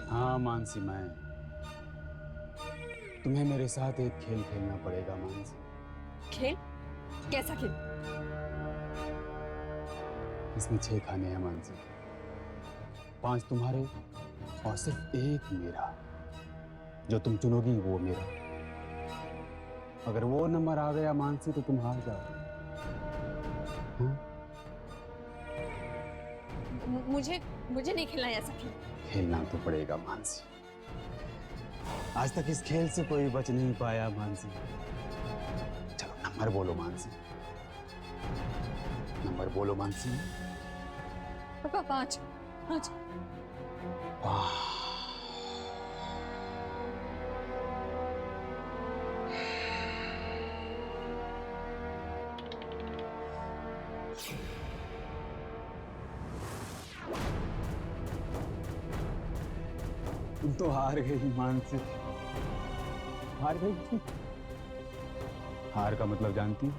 हाँ मानसी, मैं तुम्हें मेरे साथ एक खेल खेलना पड़ेगा मानसी। खेल? कैसा खेल? इसमें 6 खाने हैं मानसी, 5 तुम्हारे और सिर्फ एक मेरा। जो तुम चुनोगी वो मेरा। अगर वो नंबर आ गया मानसी तो तुम हार जाओ। मुझे मुझे नहीं खेलना है ऐसा खेल। खेलना तो पड़ेगा मानसी। आज तक इस खेल से कोई बच नहीं पाया मानसी। चलो नंबर बोलो मानसी, नंबर बोलो मानसी। पापा 5 5। तुम तो हार गई मानसी, हार गई तुम। हार का मतलब जानती हो?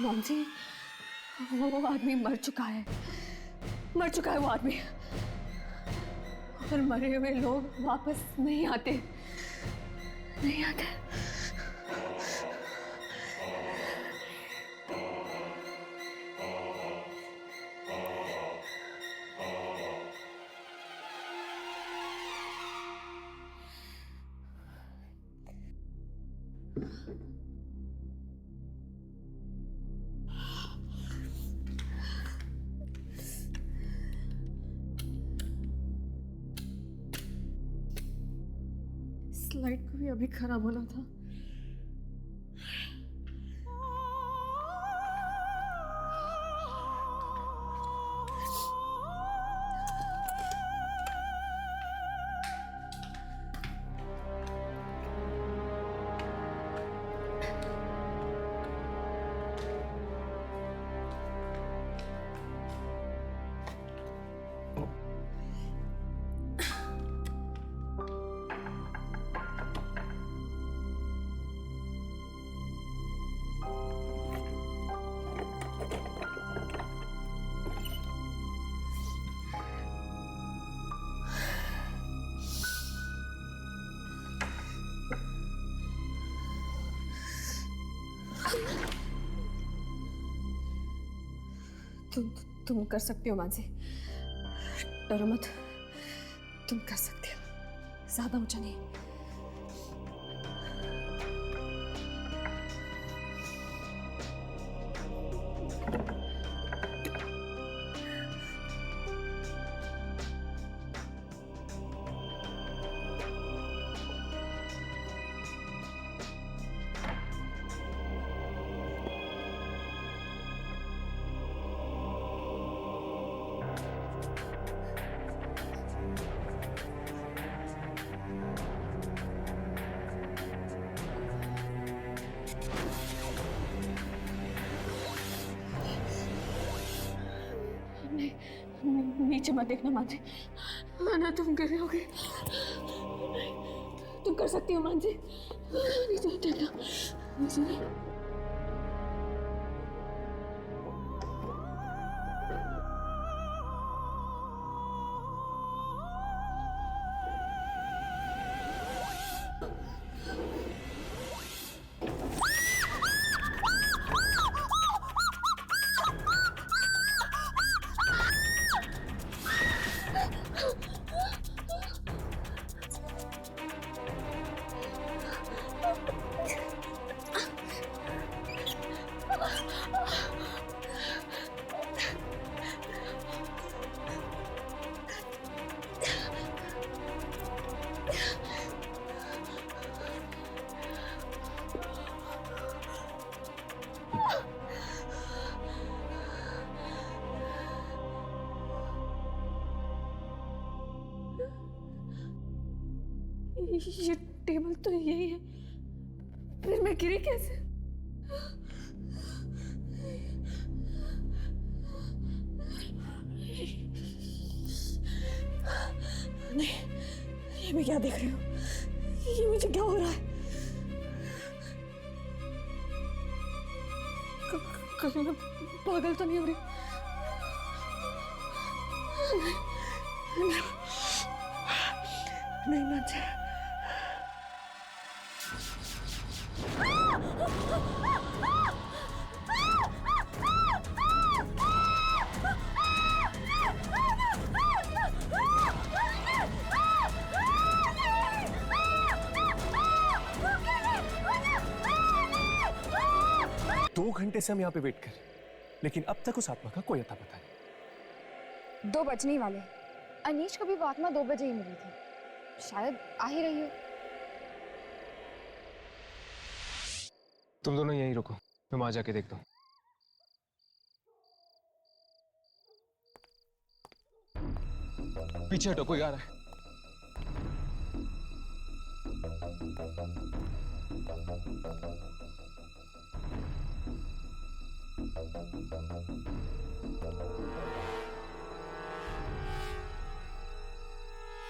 मानसी, वो आदमी मर चुका है, मर चुका है वो आदमी। और मरे हुए लोग वापस नहीं आते, नहीं आते। स्लाइड को भी अभी खराब होना था। तुम कर सकती हो मानसी, डरो मत, तुम कर सकती हो। ज्यादा ऊंचा नहीं। नीचे मत देखना मानसी, ना तुम गिर रहोगे। तुम कर सकती हो मानसी, नीचे मत देखना, नीचे नहीं। ये टेबल तो यही है, फिर मैं गिरी कैसे? नहीं, ये मैं क्या देख रही हूँ? ये मुझे क्या हो रहा है? कहीं मैं पागल तो नहीं हो रही? नहीं, नहीं मंजर। दो घंटे से हम यहाँ पे वेट कर रहे हैं, लेकिन अब तक उस आत्मा का कोई अता पता नहीं। 2 बजने ही वाले। अनीश को भी वो आत्मा 2 बजे ही मिली थी, शायद आ ही रही हो। तुम दोनों यहीं रुको, मैं वहां जाके देखता हूँ। पीछे हटो, कोई आ रहा है।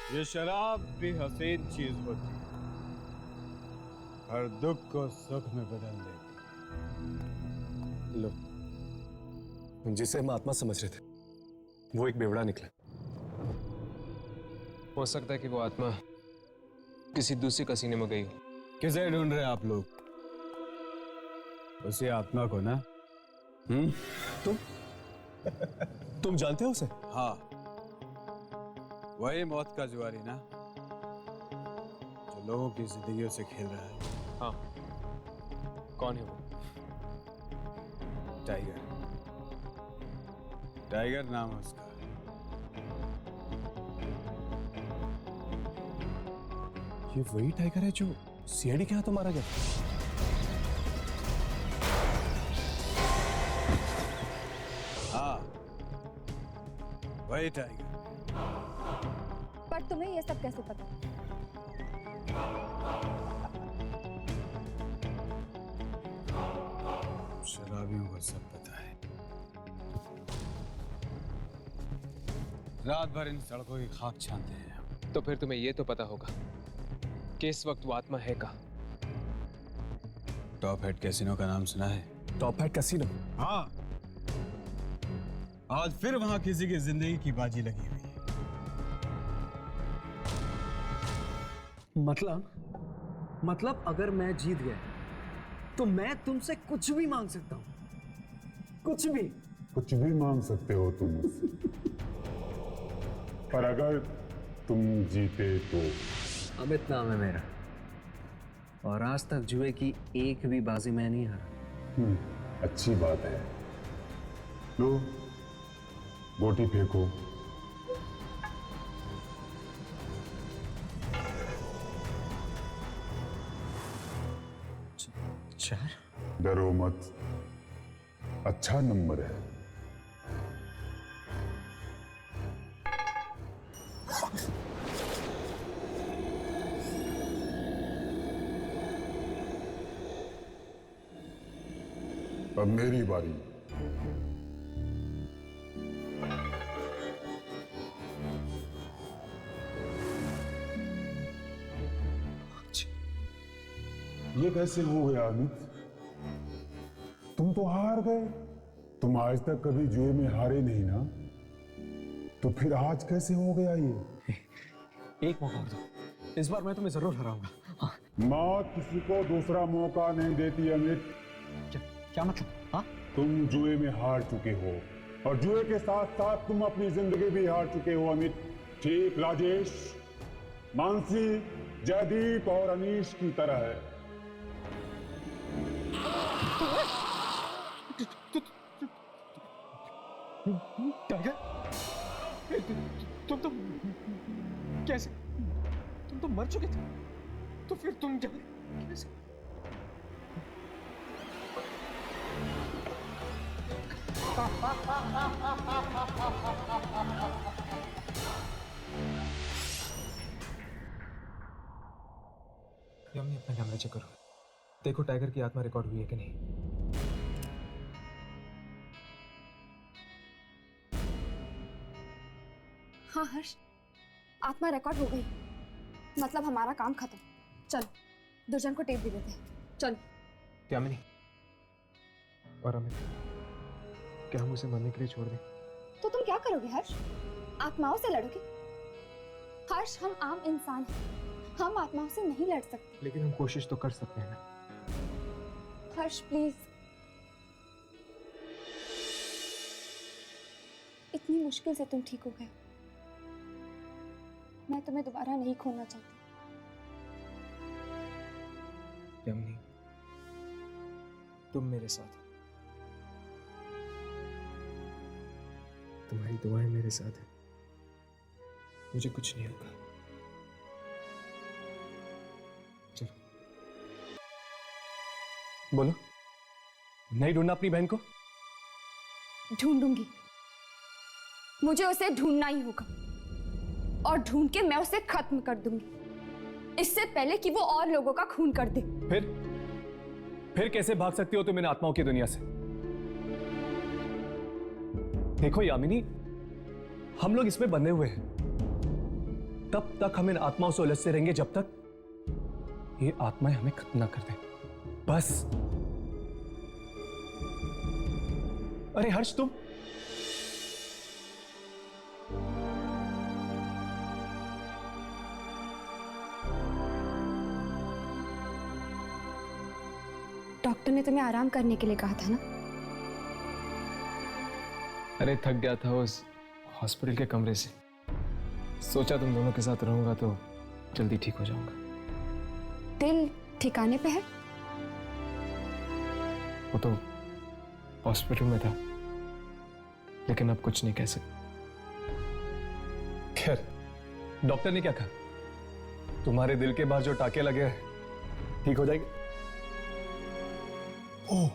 ये शराब भी हसीन चीज होती है, हर दुख को सुख में बदल देती। लो, जिसे हम आत्मा समझ रहे थे वो एक बेवड़ा निकला। हो सकता है कि वो आत्मा किसी दूसरे कसीने में गई हो। किसे ढूंढ रहे हैं आप लोग? उसी आत्मा को ना? तुम जानते हो उसे? हाँ, वही मौत का जुआरी ना, जो लोगों की जिंदगियों से खेल रहा है। हाँ, कौन है वो? टाइगर। टाइगर नाम है उसका। ये वही टाइगर है जो सीआईडी के हाथों मारा गया। हाँ, वही टाइगर। पर तुम्हें ये सब कैसे पता? शराबियों को सब पता है। रात भर इन सड़कों की खाक छानते हैं। तो फिर तुम्हें ये तो पता होगा कि इस वक्त वो आत्मा है कहाँ? टॉप हेड कैसीनो का नाम सुना है? Top head casino? हाँ, आज फिर वहां किसी की जिंदगी की बाजी लगी हुई है। मतलब अगर मैं जीत गया तो मैं तुमसे कुछ भी मांग सकता हूं, कुछ भी मांग सकते हो तुम मुझसे। पर अगर तुम जीते तो? अमित नाम है मेरा, और आज तक जुए की एक भी बाजी मैं नहीं हारा। अच्छी बात है। लो, गोटी फेंको। चार? डरो मत, अच्छा नंबर है। अब मेरी बारी। ये कैसे हो गया अमित? तुम तो हार गए। तुम आज तक कभी जुए में हारे नहीं ना, तो फिर आज कैसे हो गया ये? एक मौका और दो, इस बार मैं तुम्हें जरूर हराऊंगा। हाँ। मौत किसी को दूसरा मौका नहीं देती अमित। क्या मतलब? हाँ? तुम जुए में हार चुके हो, और जुए के साथ साथ तुम अपनी जिंदगी भी हार चुके हो अमित। ठीक राजेश, मानसी, जयदीप और अनीश की तरह है। टाइगर, तुम तो कैसे? तुम तो मर चुके थे, तो फिर तुम कैसे? यामिनी अपना कैमरा चेक करो, देखो टाइगर की आत्मा रिकॉर्ड हुई है कि नहीं। हाँ हर्ष, आत्मा रिकॉर्ड हो गई, मतलब हमारा काम खत्म। चलो दुर्जन को टेप दे देते हैं, चलो। यामिनी और अमित, क्या हम उसे मरने के लिए छोड़ दें? तो तुम क्या करोगे हर्ष? आत्माओं से लड़ोगे? हर्ष, हम आम इंसान हैं, हम आत्माओं से नहीं लड़ सकते। लेकिन हम कोशिश तो कर सकते हैं ना। हर्ष प्लीज, इतनी मुश्किल से तुम ठीक हो गए, मैं तुम्हें दोबारा नहीं खोना चाहती। यामिनी, तुम मेरे साथ हो, तुम्हारी दुआएं मेरे साथ हैं, मुझे कुछ नहीं होगा। चलो बोलो, नहीं ढूंढना अपनी बहन को? ढूंढूंगी, मुझे उसे ढूंढना ही होगा, और ढूंढ के मैं उसे खत्म कर दूंगी, इससे पहले कि वो और लोगों का खून कर दे। फिर कैसे भाग सकती हो तुम इन आत्माओं की दुनिया से? देखो यामिनी, हम लोग इसमें बंधे हुए हैं, तब तक हम इन आत्माओं से उलझते रहेंगे जब तक ये आत्माएं हमें खत्म ना कर दें, बस। अरे हर्ष, तुम डॉक्टर ने तुम्हें आराम करने के लिए कहा था ना? अरे थक गया था उस हॉस्पिटल के कमरे से, सोचा तुम दोनों के साथ रहूंगा तो जल्दी ठीक हो जाऊंगा। दिल ठिकाने पे है? वो तो हॉस्पिटल में था, लेकिन अब कुछ नहीं कह सकते। खैर, डॉक्टर ने क्या कहा? तुम्हारे दिल के बाहर जो टाके लगे हैं ठीक हो जाएंगे। ओह,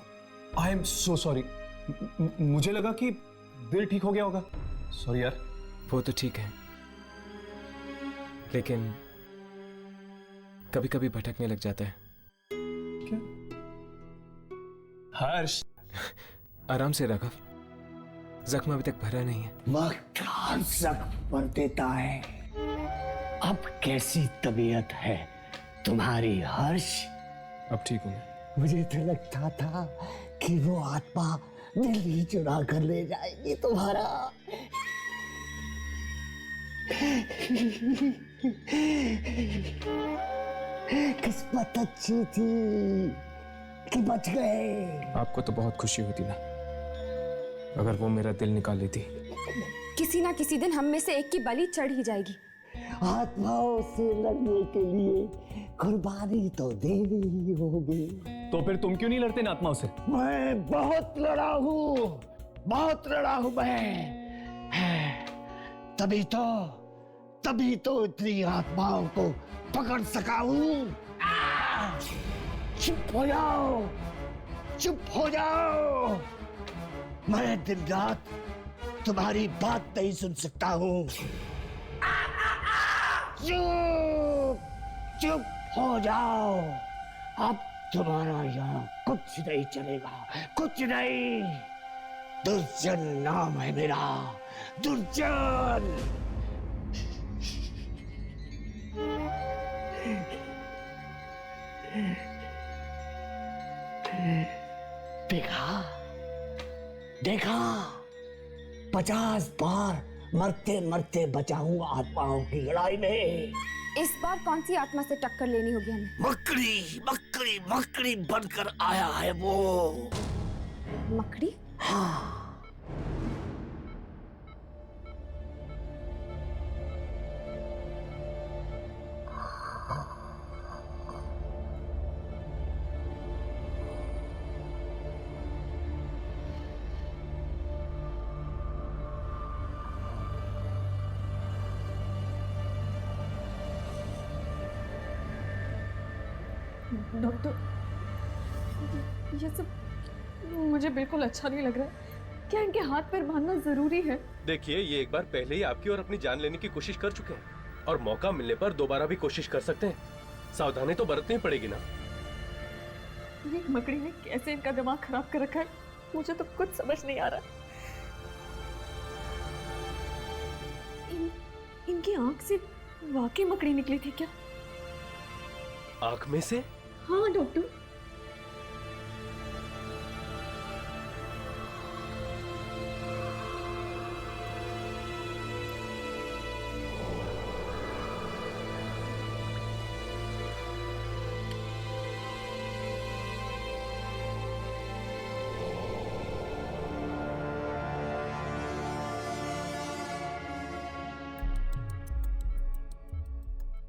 आई एम सो सॉरी, मुझे लगा कि दिल ठीक हो गया होगा। सॉरी यार। वो तो ठीक है, लेकिन कभी कभी भटकने लग जाता है। क्या? हर्ष, आराम से राघव, जख्म अभी तक भरा नहीं है। वक्त हर जख्म भर देता है। अब कैसी तबीयत है तुम्हारी हर्ष? अब ठीक हूं मैं। मुझे तो लगता था कि वो आत्मा दिल ही चुरा कर ले जाएगी तुम्हारा। किस्मत अच्छी थी कि बच गए। आपको तो बहुत खुशी होती ना अगर वो मेरा दिल निकाल लेती। किसी ना किसी दिन हम में से एक की बलि चढ़ ही जाएगी। आत्माओं से लड़ने के लिए कुर्बानी तो देनी ही होगी। तो फिर तुम क्यों नहीं लड़ते इन आत्माओं से? मैं बहुत लड़ा हूँ मैं। तभी तो इतनी आत्माओं को पकड़ सका हूँ। चुप हो जाओ। मैं दिन रात तुम्हारी बात नहीं सुन सकता हूँ। चुप हो जाओ। अब तुम्हारा यहाँ कुछ नहीं चलेगा, कुछ नहीं। दुर्जन नाम है मेरा, दुर्जन। देखा 50 बार मरते मरते बचा हूं आत्माओं की लड़ाई में। इस बार कौन सी आत्मा से टक्कर लेनी होगी हमें? मकड़ी बनकर आया है वो। मकड़ी? हाँ। डॉक्टर, ये सब मुझे बिल्कुल अच्छा नहीं लग रहा है। क्या इनके हाथ पैर बांधना जरूरी है? देखिए, ये एक बार पहले ही आपकी और अपनी जान लेने की कोशिश कर चुके हैं और मौका मिलने पर दोबारा भी कोशिश कर सकते हैं। सावधानी तो बरतनी पड़ेगी ना। ये मकड़ी ने कैसे इनका दिमाग खराब कर रखा है, मुझे तो कुछ समझ नहीं आ रहा। इनकी आंख से वाकई मकड़ी निकली थी क्या? आंख में से? हाँ डॉक्टर।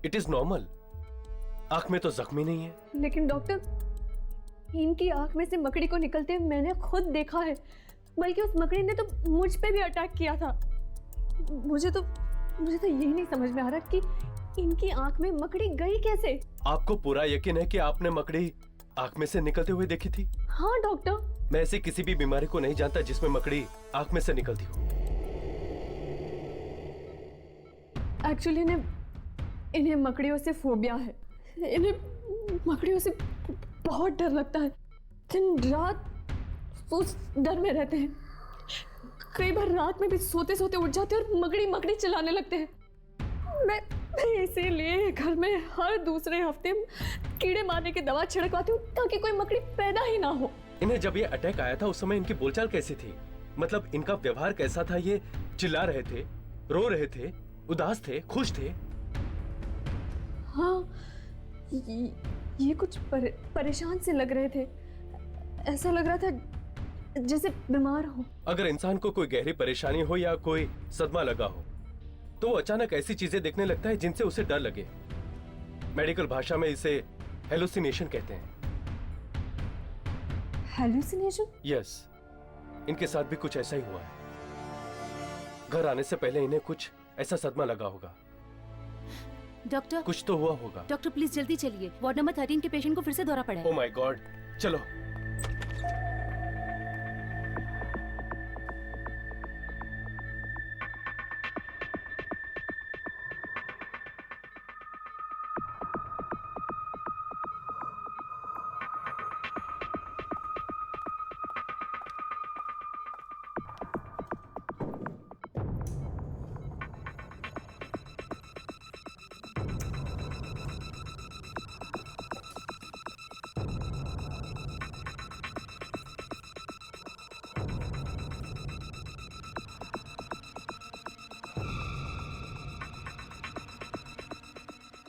इट इज नॉर्मल, आंख में तो जख्मी नहीं है। लेकिन डॉक्टर, इनकी आंख में से मकड़ी को निकलते मैंने खुद देखा है, बल्कि उस मकड़ी ने तो मुझ पे भी अटैक किया था। मुझे तो यही नहीं समझ में आ रहा कि इनकी आंख में मकड़ी गई कैसे। आपको पूरा यकीन है कि आपने मकड़ी आंख में से निकलते हुए देखी थी? हाँ डॉक्टर। मैं ऐसी किसी भी बीमारी को नहीं जानता जिसमें मकड़ी आंख में से निकलती हो। एक्चुअली इन्हें मकड़ियों से फोबिया है। इन्हें मकड़ियों से बहुत डर लगता है। दिन रात उस डर में रहते हैं। कई बार रात में भी सोते सोते उठ जाते हैं और मकड़ी चिल्लाने लगते हैं। मैं इसीलिए घर में हर दूसरे हफ्ते कीड़े मारने की दवा छिड़कवाती हूँ ताकि कोई मकड़ी पैदा ही ना हो। इन्हें जब ये अटैक आया था उस समय इनकी बोलचाल कैसी थी? मतलब इनका व्यवहार कैसा था? ये चिल्ला रहे थे, रो रहे थे, उदास थे, खुश थे? हाँ, ये कुछ परेशान से लग रहे थे। ऐसा लग रहा था जैसे बीमार हो। अगर इंसान को कोई गहरी परेशानी हो या कोई सदमा लगा हो तो वो अचानक ऐसी चीजें देखने लगता है जिनसे उसे डर लगे। मेडिकल भाषा में इसे हेलुसिनेशन कहते हैं। हेलुसिनेशन? यस, इनके साथ भी कुछ ऐसा ही हुआ है। घर आने से पहले इन्हें कुछ ऐसा सदमा लगा होगा। डॉक्टर, कुछ तो हुआ होगा। डॉक्टर प्लीज जल्दी चलिए, वार्ड नंबर 13 के पेशेंट को फिर से दौरा पड़ा है। ओह माय गॉड, चलो।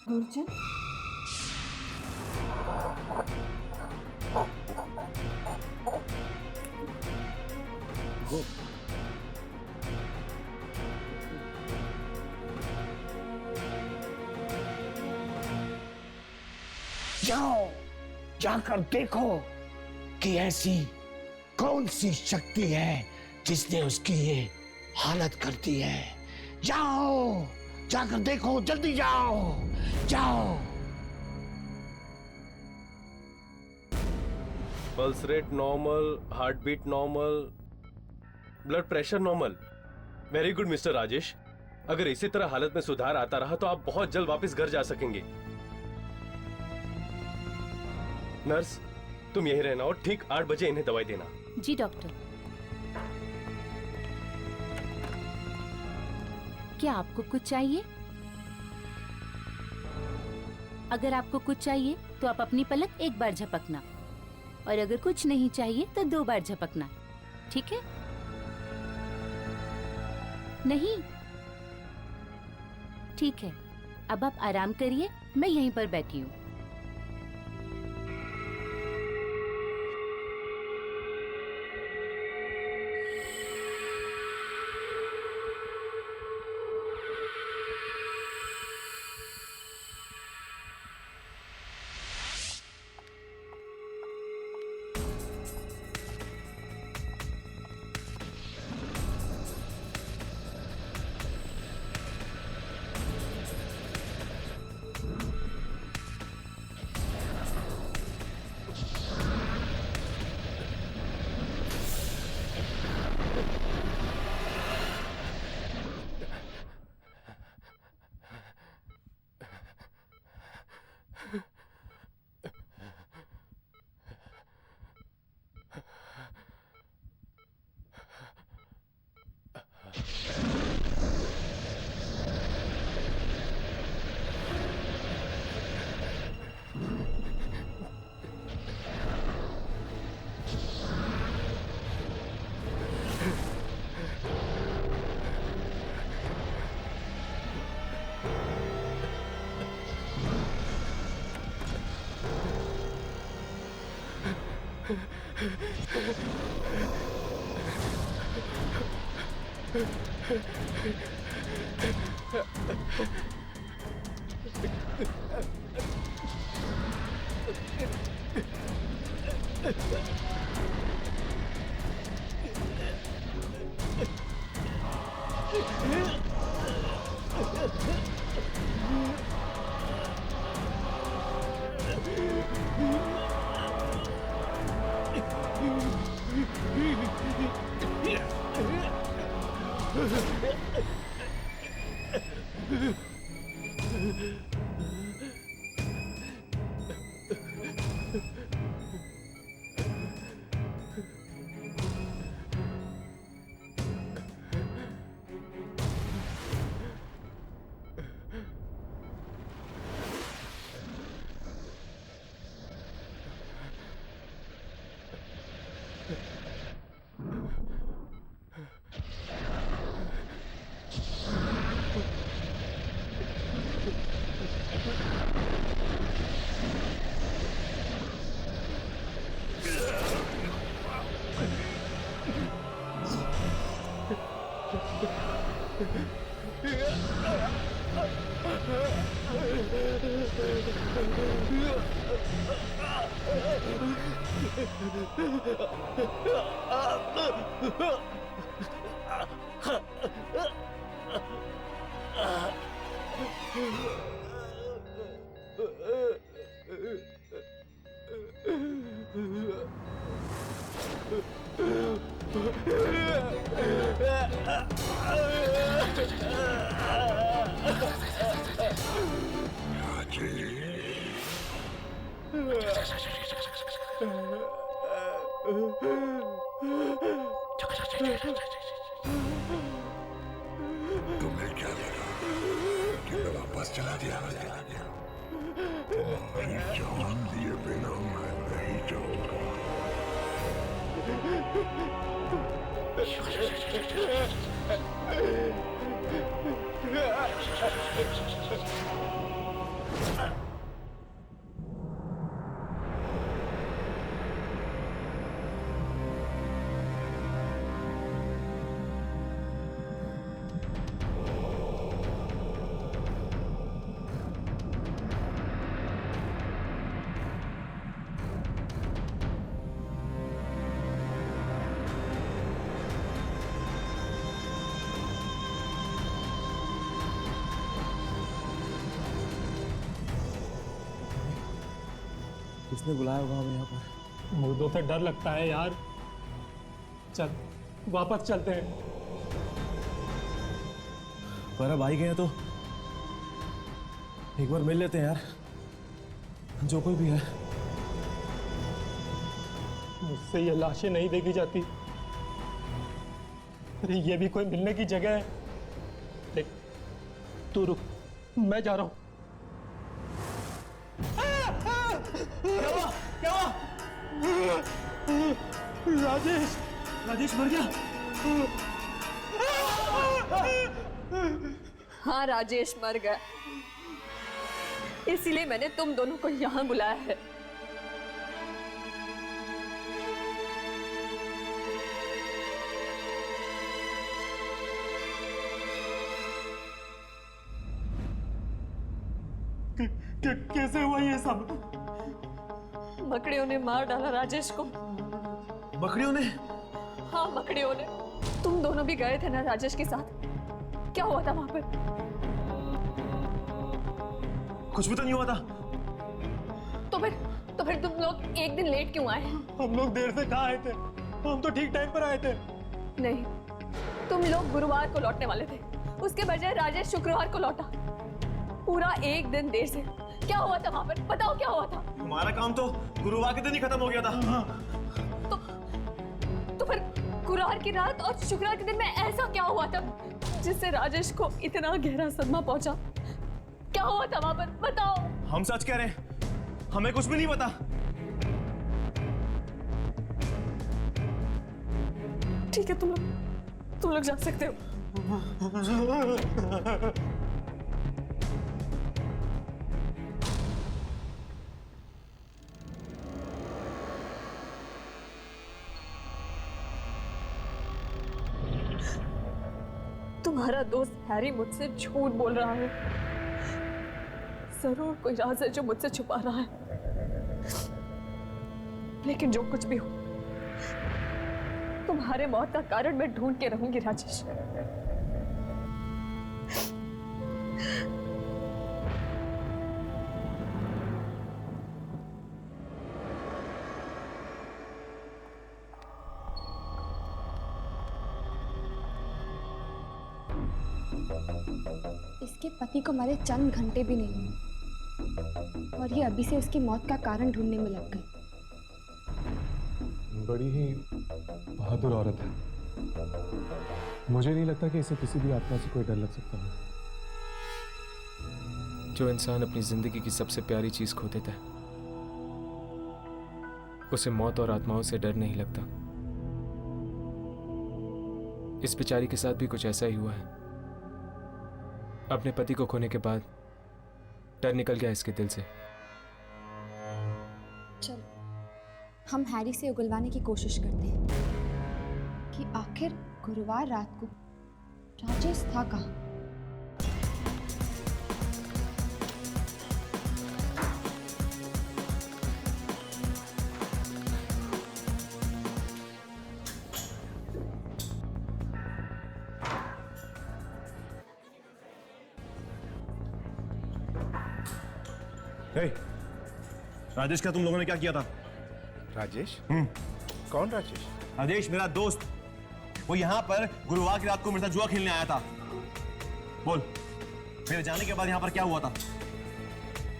गुरजन, जाओ, जाकर देखो कि ऐसी कौन सी शक्ति है जिसने उसकी ये हालत कर दी है। जाओ, जाकर देखो, जल्दी जाओ, जाओ। Pulse rate normal, heart beat normal, blood pressure normal. Very good mister Rajesh. अगर इसी तरह हालत में सुधार आता रहा तो आप बहुत जल्द वापस घर जा सकेंगे। नर्स, तुम यहीं रहना और ठीक 8 बजे इन्हें दवाई देना। जी डॉक्टर। क्या आपको कुछ चाहिए? अगर आपको कुछ चाहिए तो आप अपनी पलक एक बार झपकना, और अगर कुछ नहीं चाहिए तो 2 बार झपकना, ठीक है? नहीं? ठीक है, अब आप आराम करिए, मैं यहीं पर बैठी हूँ। तुम्हें क्या लगा कि मैं वापस चला गया? तुम्हारी जान दिए बिना मैं नहीं जाऊंगा। किसने बुलाया होगा हमें यहाँ पर? मुर्दों से डर लगता है यार। चल वापस चलते हैं। पर अब आई गए हैं तो एक बार मिल लेते हैं यार, जो कोई भी है। मुझसे ये लाशें नहीं देखी जाती। अरे ये भी कोई मिलने की जगह है? देख तू रुक, मैं जा रहा हूं। क्या हुआ? राजेश, राजेश मर गया। हाँ, राजेश मर गया, इसीलिए मैंने तुम दोनों को यहां बुलाया है। कैसे हुआ ये सब? मकड़ियों ने मार डाला राजेश को। बकरियों ने? हाँ, मकड़ियों ने। तुम दोनों भी गए थे ना राजेश के साथ? क्या हुआ था वहां पर? कुछ भी तो नहीं हुआ था। तो फिर तुम लोग एक दिन लेट क्यों आए? हम लोग देर से कहाँ आए थे? हम तो ठीक टाइम पर आए थे। नहीं, तुम लोग गुरुवार को लौटने वाले थे, उसके बजाय राजेश शुक्रवार को लौटा। पूरा एक दिन देर से। क्या हुआ था वहां पर? बताओ क्या हुआ था? हमारा काम तो गुरुवार के दिन ही खत्म हो गया था। तो फिर गुरुवार की रात और शुक्रवार के दिन में ऐसा क्या हुआ था जिससे राजेश को इतना गहरा सदमा पहुंचा? क्या हुआ था वहां पर? बताओ। हम सच कह रहे हैं, हमें कुछ भी नहीं पता। ठीक है, तुम लोग जा सकते हो। तुम्हारा दोस्त हैरी मुझसे झूठ बोल रहा है। जरूर कोई राज है जो मुझसे छुपा रहा है। लेकिन जो कुछ भी हो, तुम्हारे मौत का कारण मैं ढूंढ के रहूंगी राजेश। इसके पति को मरे चंद घंटे भी नहीं हुए और ये अभी से उसकी मौत का कारण ढूंढने में लग गई। बड़ी ही बहादुर औरत है। मुझे नहीं लगता कि इसे किसी भी आत्मा से कोई डर लग सकता है। जो इंसान अपनी जिंदगी की सबसे प्यारी चीज खो देता है, उसे मौत और आत्माओं से डर नहीं लगता। इस बेचारी के साथ भी कुछ ऐसा ही हुआ है। अपने पति को खोने के बाद डर निकल गया इसके दिल से। चलो हम हैरी से उगलवाने की कोशिश करते हैं कि आखिर गुरुवार रात को राजेश था कहाँ। राजेश का तुम लोगों ने क्या किया था? राजेश? कौन राजेश? राजेश मेरा दोस्त, वो यहाँ पर गुरुवार की रात को मेरे साथ जुआ खेलने आया था। बोल, मेरे जाने के बाद यहाँ पर क्या हुआ था?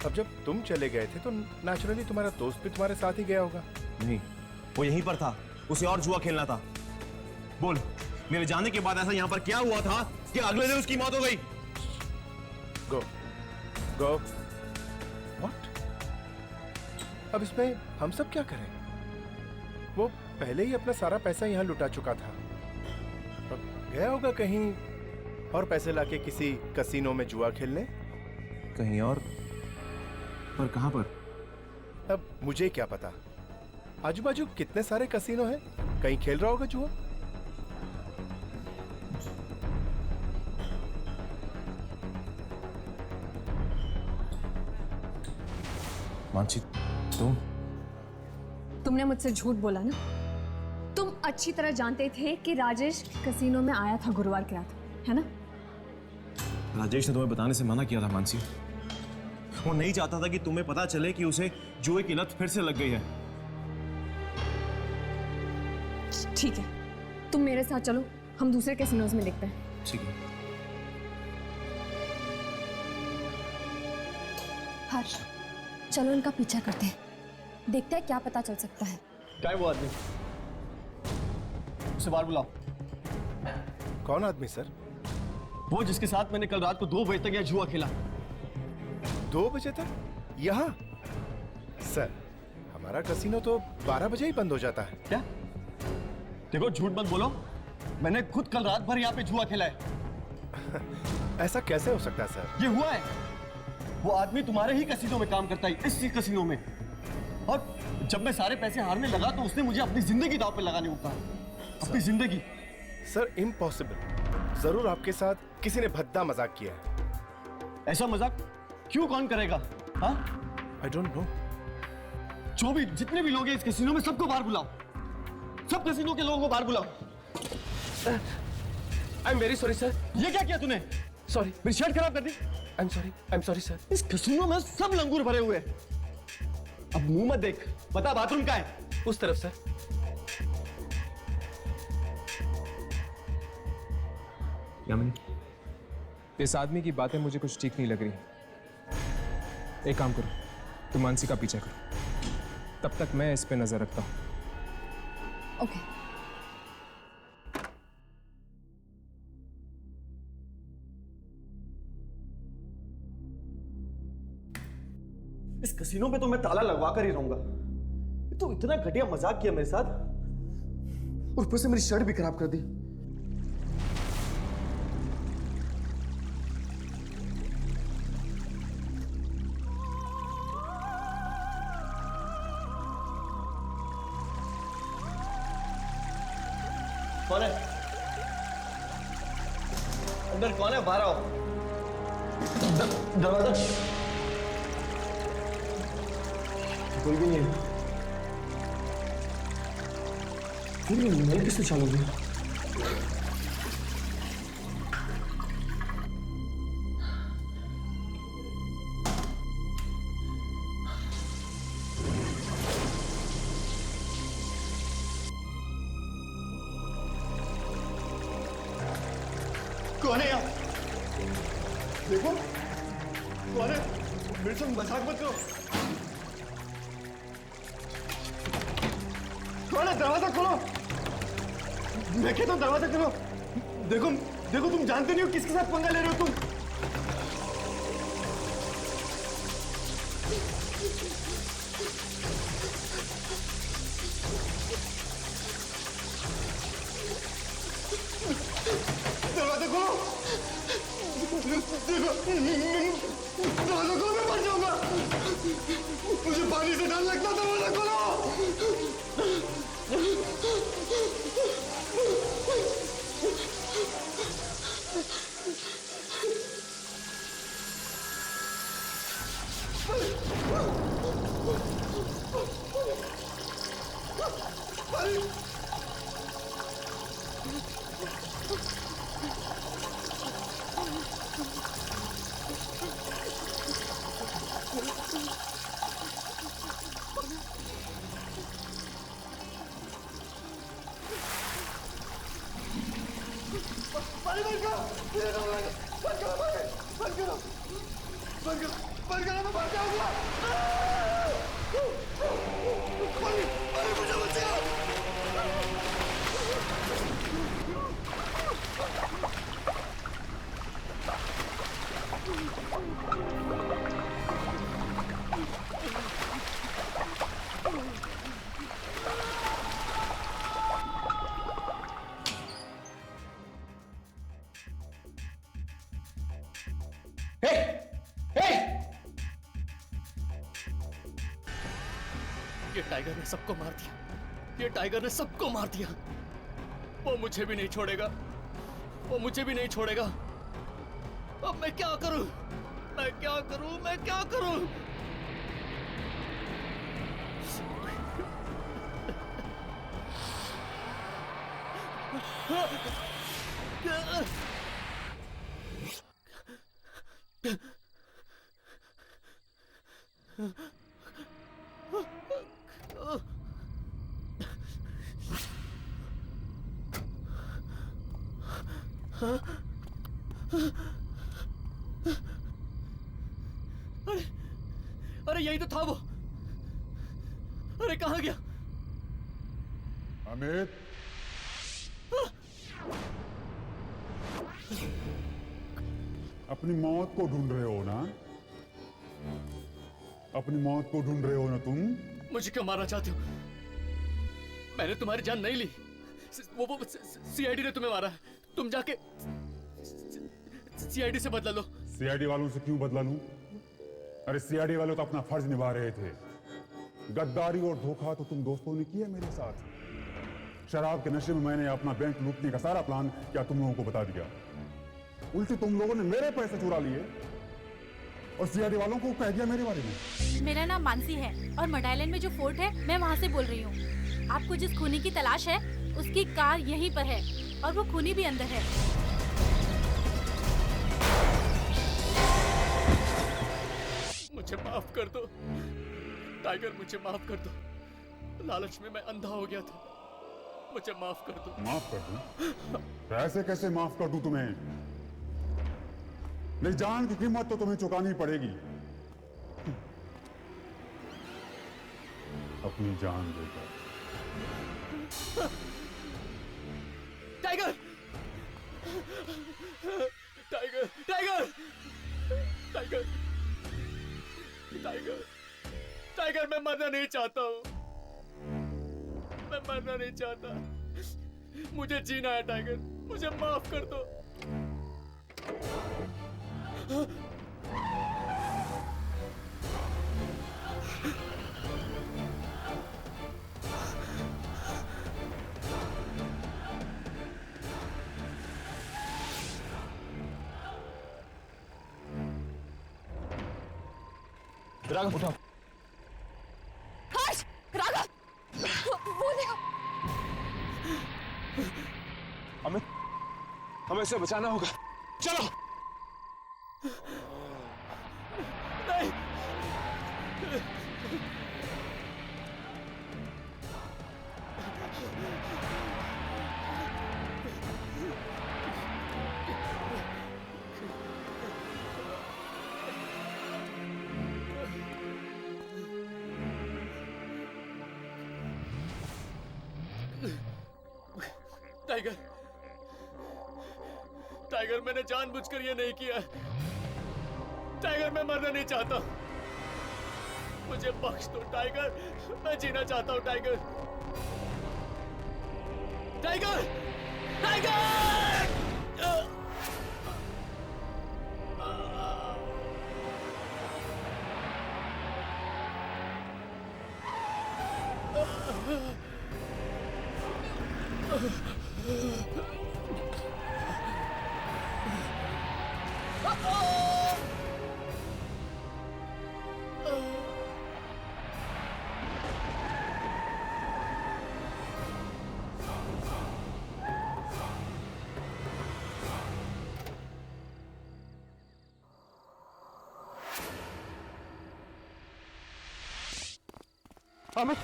अब जब तुम चले गए थे तो नेचुरली तुम्हारा दोस्त भी तुम्हारे साथ ही गया होगा। नहीं, वो यहीं पर था, उसे और जुआ खेलना था। बोल, मेरे जाने के बाद ऐसा यहाँ पर क्या हुआ था कि अगले दिन उसकी मौत हो गई? गो गो। व्हाट? अब इसमें हम सब क्या करें? वो पहले ही अपना सारा पैसा यहाँ लुटा चुका था। अब गया होगा कहीं और पैसे लाके किसी कसीनो में जुआ खेलने। कहीं और? पर कहां पर? अब मुझे क्या पता। आजू बाजू कितने सारे कसीनो हैं, कहीं खेल रहा होगा जुआ। मानसी, तुमने मुझसे झूठ बोला ना। तुम अच्छी तरह जानते थे कि राजेश कसीनो में आया था गुरुवार की रात, है ना? राजेश ने तुम्हें बताने से मना किया था मानसी। वो नहीं चाहता था कि तुम्हें पता चले कि उसे जुए की लत फिर से लग गई है। ठीक है, तुम मेरे साथ चलो, हम दूसरे कैसीनोज में देखते हैं। ठीक है। हर्ष, चलो इनका पीछा करते हैं, देखते हैं क्या पता चल सकता है। क्या है वो आदमी? उसे बाहर बुलाओ। कौन आदमी सर? वो जिसके साथ मैंने कल रात को 2 बजे तक यह जुआ खेला। 2 बजे तक? यहाँ? सर, हमारा कसीनो तो 12 बजे ही बंद हो जाता है। क्या? देखो, झूठ मत बोलो, मैंने खुद कल रात भर यहाँ पे जुआ खेला है। ऐसा कैसे हो सकता है सर? ये हुआ है। वो आदमी तुम्हारे ही कसीनो में काम करता है, इसी कसीनो में। और जब मैं सारे पैसे हारने लगा तो उसने मुझे अपनी जिंदगी दांव पे लगाने को कहा। अपनी जिंदगी। Sir, impossible. जरूर आपके साथ किसी ने भद्दा मजाक किया है। ऐसा मजाक क्यों कौन करेगा? हाँ? I don't know. जो भी जितने भी लोग हैं इस कसीनो में, सबको बाहर बुलाओ। सब कसीनो के लोगों को बाहर बुलाओ। I am very sorry sir. ये क्या किया तूने? सॉरी, मेरी शर्ट खराब कर दी। I am sorry sir. इस कसीनो में सब लंगूर भरे हुए हैं। अब मुंह मत देख, बता बाथरूम कहाँ है? उस तरफ सर। यामिनी, इस आदमी की बातें मुझे कुछ ठीक नहीं लग रही। एक काम करो, तुम मानसी का पीछा करो, तब तक मैं इस पे नजर रखता हूं। ओके। इस कसीनो पे तो मैं ताला लगवा कर ही रहूंगा। ये तो इतना घटिया मजाक किया मेरे साथ, और ऊपर से मेरी शर्ट भी खराब कर दी। कौन है? अंदर कौन है? बाहर आओ। दरवाजा कोई भी नहीं है। फिर नल किसने चालू किया? कौन है यहाँ? देखो कौन है? मेरे से मजाक मत करो। कौन है? दरवाजा खोलो। मैं कहता हूँ दरवाजा खोलो। देखो देखो, तुम जानते नहीं हो किसके साथ पंगा ले रहे हो तुम। दरवाजा खोलो। देखो दरवाजा खोलो, मैं मर जाऊंगा। मुझे पानी से डर लगता। दरवाजा खोलो। पानी बंद करो। बंद करो पानी। बंद करो। बंद करो। बंद करो, मैं मर जाऊंगा। पानी पानी मुझे बचाओ। ये टाइगर ने सबको मार दिया। ये टाइगर ने सबको मार दिया। वो मुझे भी नहीं छोड़ेगा। वो मुझे भी नहीं छोड़ेगा। अब मैं क्या करूं? मैं क्या करूं? मैं क्या करूं? अरे अरे यही तो था वो। अरे कहाँ गया? अमित, अपनी मौत को ढूंढ रहे हो ना? अपनी मौत को ढूंढ रहे हो ना तुम? मुझे क्यों मारना चाहते हो? मैंने तुम्हारी जान नहीं ली। वो सीआईडी ने तुम्हें मारा है। तुम जाके सीआईडी से बदला लो। सीआईडी वालों से क्यों बदला लूं? अरे सीआईडी वाले तो अपना फर्ज निभा रहे थे। गद्दारी और धोखा तो तुम दोस्तों ने किया मेरे साथ। शराब के नशे में मैंने अपना बैंक लूटने का सारा प्लान क्या तुम लोगों को बता दिया। उल्टे तुम लोगों ने मेरे पैसे चुरा लिए और सीआईडी वालों को कह दिया मेरे बारे में। मेरा नाम मानसी है और मड आइलैंड में जो फोर्ट है मैं वहाँ से बोल रही हूँ। आपको जिस खूनी की तलाश है उसकी कार यहीं पर है और वो खूनी भी अंदर है। मुझे माफ कर दो टाइगर, मुझे माफ कर दो। लालच में मैं अंधा हो गया था। मुझे माफ कर दो। माफ कर दूं? ऐसे कैसे माफ कर दूं तुम्हें? मेरी जान की कीमत तो तुम्हें चुकानी पड़ेगी। अपनी जान देकर। Tiger! Tiger! Tiger! Tiger! Tiger! Tiger, मैं मरना नहीं चाहता हूँ। मैं मरना नहीं चाहता। मुझे जीना है टाइगर। मुझे माफ कर दो। राघव उठाओ। हर्ष, राघव, वो देखो। अमित, हमें इसे बचाना होगा। चलो। नहीं। टाइगर, टाइगर, मैंने जानबूझकर ये नहीं किया। टाइगर, मैं मरना नहीं चाहता। मुझे बख्श दो टाइगर, मैं जीना चाहता हूँ tiger. Tiger, tiger! Amit,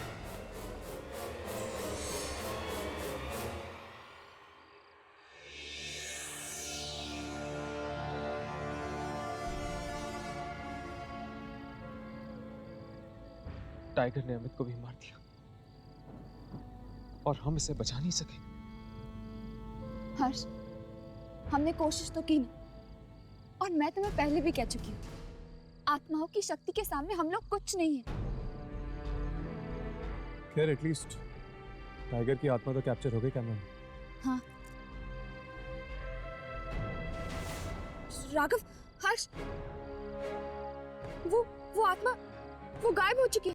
tiger ने अमित को भी मार दिया और हम इसे बचा नहीं सके। हर्ष, हमने कोशिश तो की ना, और मैं तुम्हें पहले भी कह चुकी हूँ, आत्माओं की शक्ति के सामने हम लोग कुछ नहीं है। खैर, एटलीस्ट टाइगर की आत्मा तो कैप्चर हो गई कैमरा में। हाँ। राघव, हर्ष, वो आत्मा वो गायब हो चुकी है।